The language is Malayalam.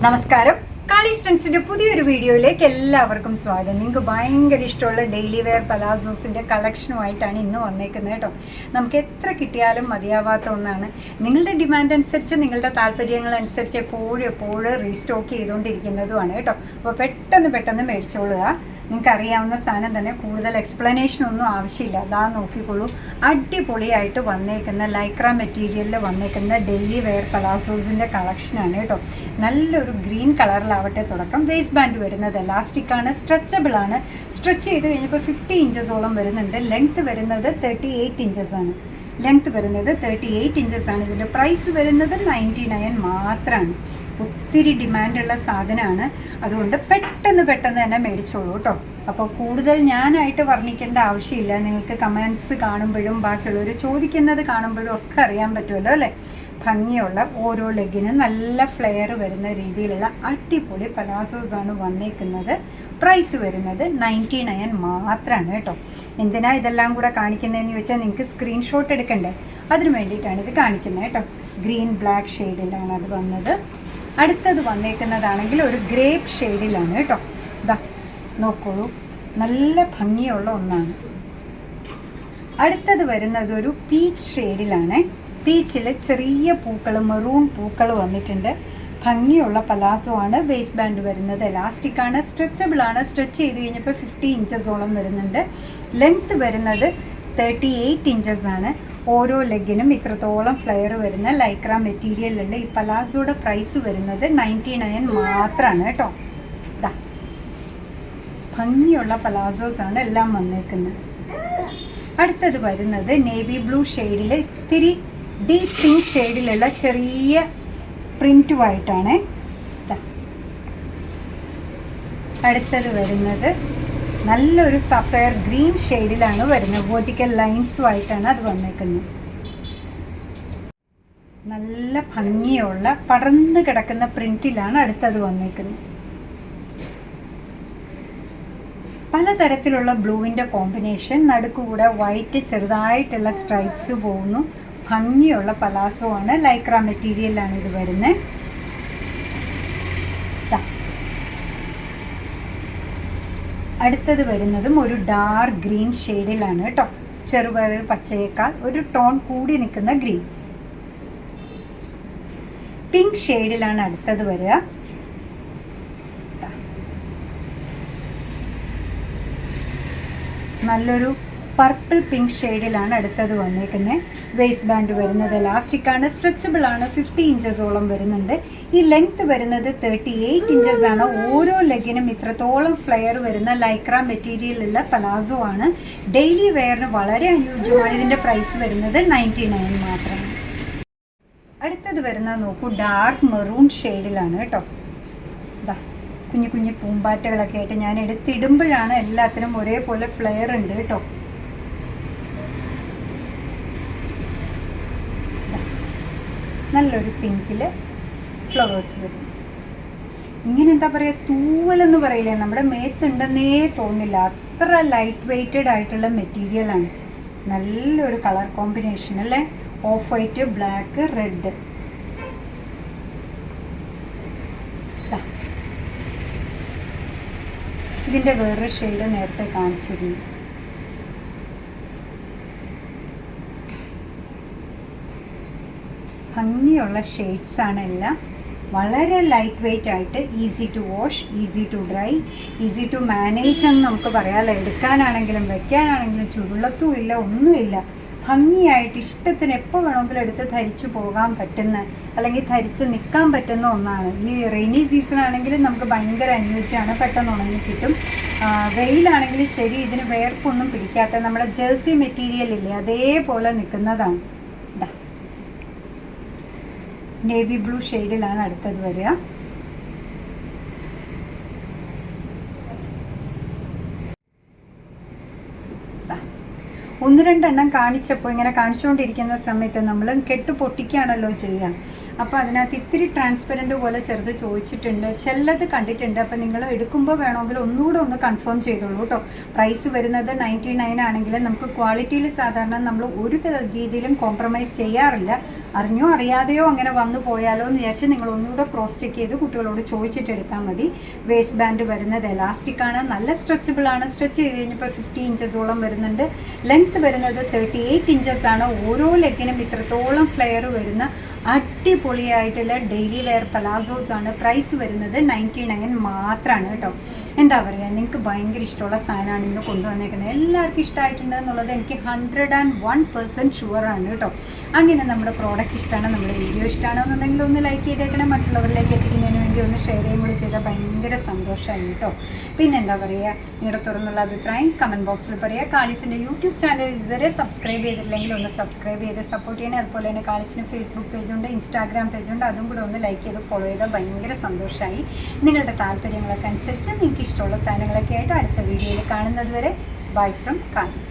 നമസ്കാരം. കാളി സ്റ്റൻസിന്റെ പുതിയൊരു വീഡിയോയിലേക്ക് എല്ലാവർക്കും സ്വാഗതം. നിങ്ങൾക്ക് ഭയങ്കര ഇഷ്ടമുള്ള ഡെയിലി വെയർ പലാസോസിന്റെ കളക്ഷനുമായിട്ടാണ് ഇന്ന് വന്നേക്കുന്നത് കേട്ടോ. നമുക്ക് എത്ര കിട്ടിയാലും മതിയാവാത്ത ഒന്നാണ്. നിങ്ങളുടെ ഡിമാൻഡ് അനുസരിച്ച്, നിങ്ങളുടെ താല്പര്യങ്ങൾ അനുസരിച്ച് എപ്പോഴും റീസ്റ്റോക്ക് ചെയ്തുകൊണ്ടിരിക്കുന്നതുമാണ് കേട്ടോ. അപ്പോൾ പെട്ടെന്ന് മേടിച്ചോളുക. നിങ്ങൾക്ക് അറിയാവുന്ന സാധനം തന്നെ, കൂടുതൽ എക്സ്പ്ലനേഷൻ ഒന്നും ആവശ്യമില്ല. അതാ നോക്കിക്കോളൂ. അടിപൊളിയായിട്ട് വന്നേക്കുന്ന ലൈക്ര മെറ്റീരിയലിൽ വന്നേക്കുന്ന ഡെയിലി വെയർ പലാസോസിൻ്റെ കളക്ഷനാണ് കേട്ടോ. നല്ലൊരു ഗ്രീൻ കളറിലാവട്ടെ തുടക്കം. വേസ്റ്റ് ബാൻഡ് വരുന്നത് എലാസ്റ്റിക്കാണ്, സ്ട്രെച്ചബിളാണ്. സ്ട്രെച്ച് ചെയ്ത് കഴിഞ്ഞപ്പോൾ 50 ഇഞ്ചസോളം വരുന്നുണ്ട്. ലെങ്ത്ത് വരുന്നത് 38 ഇഞ്ചസാണ്. ഇതിൻ്റെ പ്രൈസ് വരുന്നത് 99 മാത്രമാണ്. ഒത്തിരി ഡിമാൻഡുള്ള സാധനമാണ്. അതുകൊണ്ട് പെട്ടെന്ന് തന്നെ മേടിച്ചോളൂ കേട്ടോ. അപ്പോൾ കൂടുതൽ ഞാനായിട്ട് വർണ്ണിക്കേണ്ട ആവശ്യമില്ല. നിങ്ങൾക്ക് കമൻറ്റ്സ് കാണുമ്പോഴും ബാക്കിയുള്ളവർ ചോദിക്കുന്നത് കാണുമ്പോഴും ഒക്കെ അറിയാൻ പറ്റുമല്ലോ അല്ലേ. ഭംഗിയുള്ള ഓരോ ലെഗിനും നല്ല ഫ്ലെയർ വരുന്ന രീതിയിലുള്ള അടിപൊളി പലാസോസാണ് വന്നേക്കുന്നത്. പ്രൈസ് വരുന്നത് 99 മാത്രമാണ് കേട്ടോ. എന്തിനാ ഇതെല്ലാം കൂടെ കാണിക്കുന്നതെന്ന് ചോദിച്ചാൽ നിങ്ങൾക്ക് സ്ക്രീൻഷോട്ട് എടുക്കണ്ടേ, അതിന് വേണ്ടിയിട്ടാണ് ഇത് കാണിക്കുന്നത് കേട്ടോ. ഗ്രീൻ ബ്ലാക്ക് ഷെയ്ഡിലാണ് അത് വന്നത്. അടുത്തത് വന്നേക്കുന്നതാണെങ്കിൽ ഒരു ഗ്രേപ്പ് ഷെയ്ഡിലാണ് കേട്ടോ. ഇതാ നോക്കോളൂ, നല്ല ഭംഗിയുള്ള ഒന്നാണ്. അടുത്തത് വരുന്നത് ഒരു പീച്ച് ഷെയ്ഡിലാണ്. പീച്ചിൽ ചെറിയ പൂക്കൾ, മെറൂൺ പൂക്കൾ വന്നിട്ടുണ്ട്. ഭംഗിയുള്ള പലാസോ ആണ്. വേസ്റ്റ് ബാൻഡ് വരുന്നത് എലാസ്റ്റിക്കാണ്, സ്ട്രെച്ചബിളാണ്. സ്ട്രെച്ച് ചെയ്ത് കഴിഞ്ഞപ്പോൾ 50 ഇഞ്ചസോളം വരുന്നുണ്ട്. ലെങ്ത്ത് വരുന്നത് 38 ഇഞ്ചസാണ്. ഓരോ ലെഗിനും ഇത്രത്തോളം ഫ്ലെയർ വരുന്ന ലൈക്ര മെറ്റീരിയലുള്ള ഈ പലാസോയുടെ പ്രൈസ് വരുന്നത് 99 മാത്രമാണ് കേട്ടോ. ഇതാ ഭംഗിയുള്ള പലാസോസാണ് എല്ലാം വന്നേക്കുന്നത്. അടുത്തത് വരുന്നത് നേവി ബ്ലൂ ഷെയ്ഡിൽ ഇത്തിരി ഡീപ്പ് പിങ്ക് ഷെയ്ഡിലുള്ള ചെറിയ പ്രിൻറ്റുമായിട്ടാണ്. അടുത്തത് വരുന്നത് നല്ലൊരു സഫയർ ഗ്രീൻ ഷെയ്ഡിലാണ് വരുന്നത്. വെർട്ടിക്കൽ ലൈൻസുമായിട്ടാണ് അത് വന്നേക്കുന്നത്. നല്ല ഭംഗിയുള്ള പടർന്നു കിടക്കുന്ന പ്രിന്റിലാണ് അടുത്തത് വന്നേക്കുന്നത്. പലതരത്തിലുള്ള ബ്ലൂവിൻ്റെ കോമ്പിനേഷൻ, നടുക്കുകൂടെ വൈറ്റ് ചെറുതായിട്ടുള്ള സ്ട്രൈപ്സ് പോകുന്നു. ഭംഗിയുള്ള പലാസോ ആണ്. ലൈക്ര മെറ്റീരിയലാണ് ഇത് വരുന്നത്. അടുത്തത് വരുന്നതും ഒരു ഡാർക്ക് ഗ്രീൻ ഷെയ്ഡിലാണ് കേട്ടോ. ചെറുപയർ പച്ചയേക്കാൾ ഒരു ടോൺ കൂടി നിൽക്കുന്ന ഗ്രീൻ. പിങ്ക് ഷെയ്ഡിലാണ് അടുത്തത് വരിക. നല്ലൊരു പർപ്പിൾ പിങ്ക് ഷെയ്ഡിലാണ് അടുത്തത് വന്നേക്കുന്നത്. വേസ്റ്റ് ബാൻഡ് വരുന്നത് എലാസ്റ്റിക്കാണ്, സ്ട്രെച്ചബിളാണ്. 50 ഇഞ്ചസോളം വരുന്നുണ്ട്. ഈ ലെങ്ത്ത് വരുന്നത് 38 ഇഞ്ചസാണ്. ഓരോ ലെഗിനും ഇത്രത്തോളം ഫ്ലെയർ വരുന്ന ലൈക്ര മെറ്റീരിയലുള്ള പലാസോ ആണ്. ഡെയിലി വെയറിന് വളരെ അനുയോജ്യമാണ്. ഇതിൻ്റെ പ്രൈസ് വരുന്നത് 99 മാത്രമാണ്. അടുത്തത് വരുന്നത് നോക്കൂ, ഡാർക്ക് മെറൂൺ ഷെയ്ഡിലാണ് കേട്ടോ. ഇതാ കുഞ്ഞു പൂമ്പാറ്റകളൊക്കെ ആയിട്ട് ഞാൻ എടുത്തിടുമ്പോഴാണ് എല്ലാത്തിനും ഒരേപോലെ ഫ്ലെയർ ഉണ്ട് കേട്ടോ. നല്ലൊരു പിങ്കിൽ ഫ്ലവേഴ്സ് വരും. ഇങ്ങനെ എന്താ പറയുക, തൂവലെന്ന് പറയില്ലേ, നമ്മുടെ മേത്തുണ്ടെന്നേ തോന്നില്ല. അത്ര ലൈറ്റ് വെയ്റ്റഡ് ആയിട്ടുള്ള മെറ്റീരിയലാണ്. നല്ലൊരു കളർ കോമ്പിനേഷൻ അല്ലേ. Off white, black, red. ഇതിൻ്റെ വേറൊരു ഷെയ്ഡ് നേരത്തെ കാണിച്ചിരുന്നു. ഭംഗിയുള്ള ഷെയ്ഡ്സാണ് എല്ലാം. വളരെ ലൈറ്റ് വെയ്റ്റ് ആയിട്ട്, easy to wash, easy to dry, easy to manage എന്ന് നമുക്ക് പറയാമല്ലോ. എടുക്കാനാണെങ്കിലും വെക്കാനാണെങ്കിലും ചുരുളത്തും ഇല്ല, ഒന്നുമില്ല. ഭംഗിയായിട്ട് ഇഷ്ടത്തിന് എപ്പോൾ വേണമെങ്കിലും എടുത്ത് ധരിച്ചു പോകാൻ പറ്റുന്ന, അല്ലെങ്കിൽ ധരിച്ച് നിൽക്കാൻ പറ്റുന്ന ഒന്നാണ്. ഈ റെയിനി സീസൺ ആണെങ്കിലും നമുക്ക് ഭയങ്കര അനുയോജ്യമാണ്. പെട്ടെന്ന് ഉണങ്ങി കിട്ടും. വെയിലാണെങ്കിലും ശരി, ഇതിന് വേർപ്പൊന്നും പിടിക്കാത്ത നമ്മുടെ ജേഴ്സി മെറ്റീരിയൽ ഇല്ലേ, അതേപോലെ നിൽക്കുന്നതാണ്. നേവി ബ്ലൂ ഷെയ്ഡിലാണ് അടുത്തത് വരിക. ഒന്ന് രണ്ടെണ്ണം കാണിച്ചപ്പോൾ, ഇങ്ങനെ കാണിച്ചുകൊണ്ടിരിക്കുന്ന സമയത്ത് നമ്മൾ കെട്ട് പൊട്ടിക്കുകയാണല്ലോ ചെയ്യുക. അപ്പോൾ അതിനകത്ത് ഇത്തിരി ട്രാൻസ്പെറൻറ്റ് പോലെ ചെറുത് ചോദിച്ചിട്ടുണ്ട്, ചിലത് കണ്ടിട്ടുണ്ട്. അപ്പോൾ നിങ്ങൾ എടുക്കുമ്പോൾ വേണമെങ്കിൽ ഒന്നുകൂടെ ഒന്ന് കൺഫേം ചെയ്തോളൂ കേട്ടോ. പ്രൈസ് വരുന്നത് 99 ആണെങ്കിലും നമുക്ക് ക്വാളിറ്റിയിൽ സാധാരണ നമ്മൾ ഒരു രീതിയിലും കോംപ്രമൈസ് ചെയ്യാറില്ല. അറിഞ്ഞോ അറിയാതെയോ അങ്ങനെ വന്നു പോയാലോ എന്ന് വിചാരിച്ച് നിങ്ങൾ ഒന്നുകൂടെ ക്രോസ് ചെക്ക് ചെയ്ത് കുട്ടികളോട് ചോദിച്ചിട്ട് എടുത്താൽ മതി. വേസ്റ്റ് ബാൻഡ് വരുന്നത് എലാസ്റ്റിക് ആണ്, നല്ല സ്ട്രെച്ചബിൾ ആണ്. സ്ട്രെച്ച് ചെയ്ത് കഴിഞ്ഞപ്പോൾ 50 ഇഞ്ചസോളം വരുന്നുണ്ട്. ലെങ്ത് വരുന്നത് 38 ഇഞ്ചസ് ആണ്. ഓരോ ലെഗിനും ഇത്രത്തോളം ഫ്ലെയർ വരുന്ന അടിപൊളിയായിട്ടുള്ള ഡെയിലി വെയർ പലാസോസ് ആണ്. പ്രൈസ് വരുന്നത് 99 മാത്രമാണ് കേട്ടോ. എന്താ പറയുക, നിങ്ങൾക്ക് ഭയങ്കര ഇഷ്ടമുള്ള സാധനമാണ് ഇന്ന് കൊണ്ടുവന്നേക്കുന്നത്. എല്ലാവർക്കും ഇഷ്ടമായിട്ടുണ്ട് എന്നുള്ളത് എനിക്ക് 101% ഷുവറാണ് കേട്ടോ. അങ്ങനെ നമ്മുടെ പ്രോഡക്റ്റ് ഇഷ്ടമാണ്, നമ്മുടെ വീഡിയോ ഇഷ്ടമാണെന്നുണ്ടെങ്കിൽ ഒന്ന് ലൈക്ക് ചെയ്തേക്കണം. മറ്റുള്ളവരിലേക്ക് എത്തിക്കുന്നതിന് വേണ്ടി ഒന്ന് ഷെയർ ചെയ്യുകയും കൂടി ചെയ്താൽ ഭയങ്കര സന്തോഷമായി കേട്ടോ. പിന്നെ എന്താ പറയുക, നിങ്ങളുടെ തുറന്നുള്ള അഭിപ്രായം കമൻറ്റ് ബോക്സിൽ പറയുക. കാളിസിൻ്റെ യൂട്യൂബ് ചാനൽ ഇതുവരെ സബ്സ്ക്രൈബ് ചെയ്തിട്ടില്ലെങ്കിൽ ഒന്ന് സബ്സ്ക്രൈബ് ചെയ്ത് സപ്പോർട്ട് ചെയ്യണേ. അതുപോലെ തന്നെ കാളിസിന് ഫേസ്ബുക്ക് പേജുണ്ട്, ഇൻസ്റ്റാഗ്രാം പേജുണ്ട്, അതും കൂടെ ഒന്ന് ലൈക്ക് ചെയ്ത് ഫോളോ ചെയ്താൽ ഭയങ്കര സന്തോഷമായി. നിങ്ങളുടെ താല്പര്യങ്ങളൊക്കെ അനുസരിച്ച് നിങ്ങൾക്ക് ഇഷ്ടമുള്ള സാധനങ്ങളൊക്കെ ആയിട്ട് അടുത്ത വീഡിയോയിൽ കാണുന്നത് വരെ ബൈ ഫ്രം കാളിസ്.